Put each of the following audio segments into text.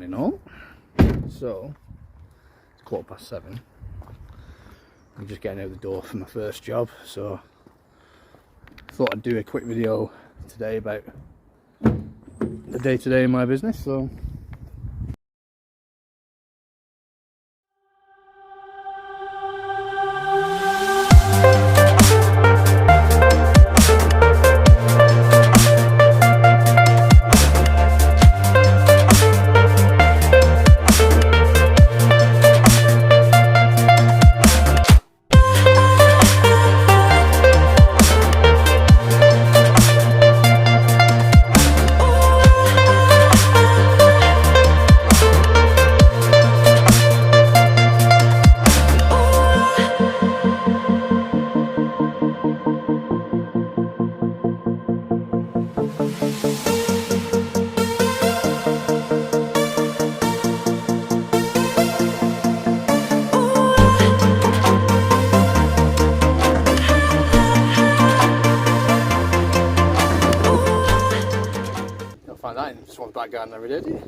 morning up. So it's 7:15. I'm just getting out the door for my first job, so I thought I'd do a quick video today about the day-to-day in my business. So find that in someone's back garden every day, do you?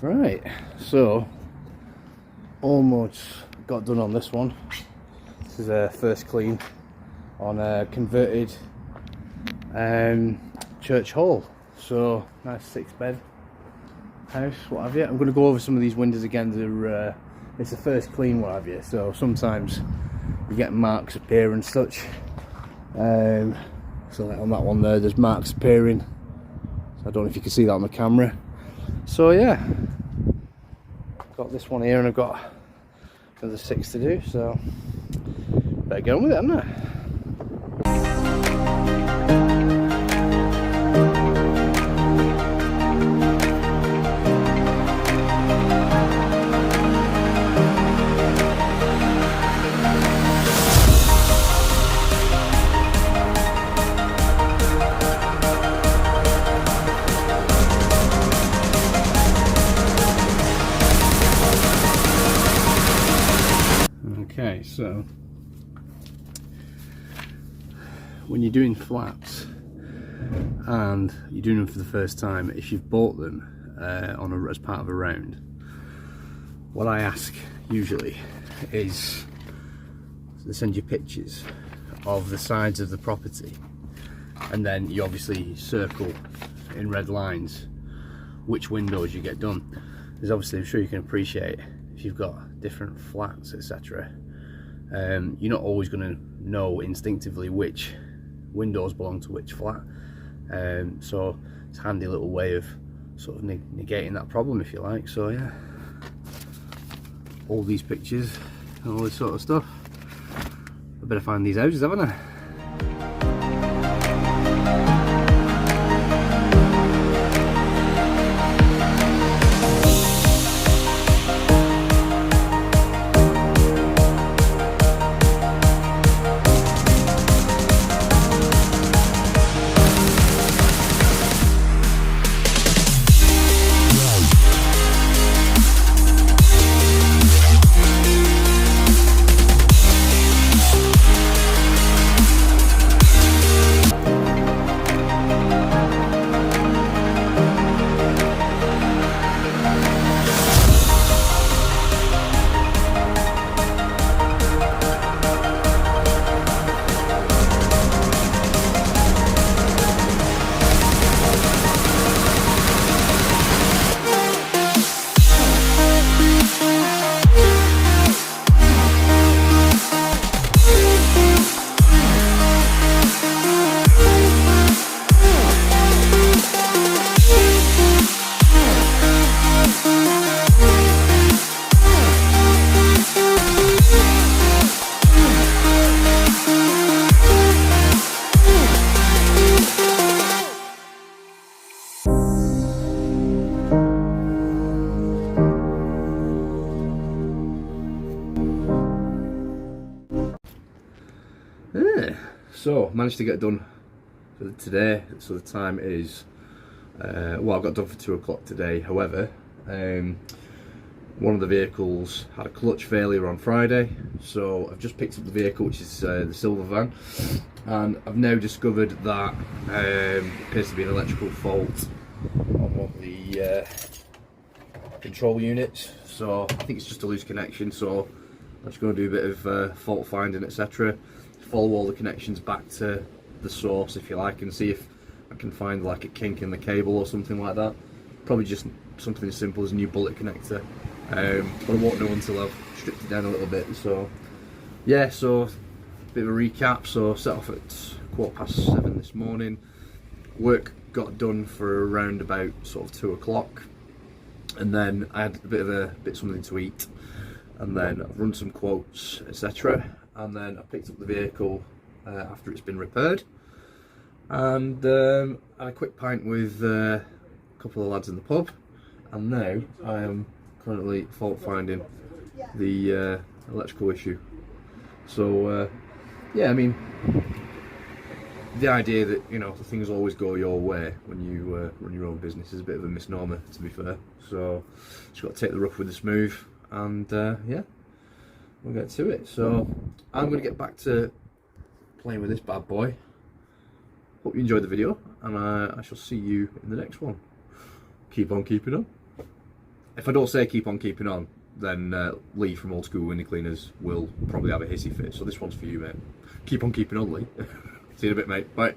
Right, so almost got done on this one. This is a first clean on a converted church hall. So nice 6-bed house, what have you. I'm going to go over some of these windows again. It's the first clean, what have you, so sometimes you get marks appear and such. So like on that one there's marks appearing, so I don't know if you can see that on the camera. So yeah, got this one here and I've got another 6 to do, so better get on with it, haven't I? Okay, so when you're doing flats and you're doing them for the first time, if you've bought them as part of a round, what I ask usually is to send you pictures of the sides of the property, and then you obviously circle in red lines which windows you get done. Because obviously I'm sure you can appreciate, if you've got different flats, etc., you're not always going to know instinctively which windows belong to which flat. So it's a handy little way of sort of negating that problem, if you like. So yeah, all these pictures and all this sort of stuff. I better find these houses, haven't I? So managed to get it done for today. So the time is well, I got done for 2 o'clock today. However, one of the vehicles had a clutch failure on Friday, so I've just picked up the vehicle, which is the silver van, and I've now discovered that appears to be an electrical fault on one of the control units. So I think it's just a loose connection, so I'm just going to do a bit of fault finding, etc. Follow all the connections back to the source, if you like, and see if I can find like a kink in the cable or something like that. Probably just something as simple as a new bullet connector, but I won't know until I've stripped it down a little bit. So yeah, so a bit of a recap. So set off at 7:15 this morning. Work got done for around about sort of 2 o'clock, and then I had a bit something to eat, and then I've run some quotes, etc. And then I picked up the vehicle after it's been repaired, and had a quick pint with a couple of lads in the pub, and now I am currently fault finding the electrical issue. So yeah, I mean, the idea that, you know, things always go your way when you run your own business is a bit of a misnomer, to be fair. So just got to take the rough with the smooth, and yeah, we'll get to it. So I'm going to get back to playing with this bad boy. Hope you enjoyed the video, and I shall see you in the next one. Keep on keeping on. if I don't say keep on keeping on, then Lee from Old School Window Cleaners will probably have a hissy fit. So this one's for you, mate. Keep on keeping on, Lee. See you in a bit, mate. Bye.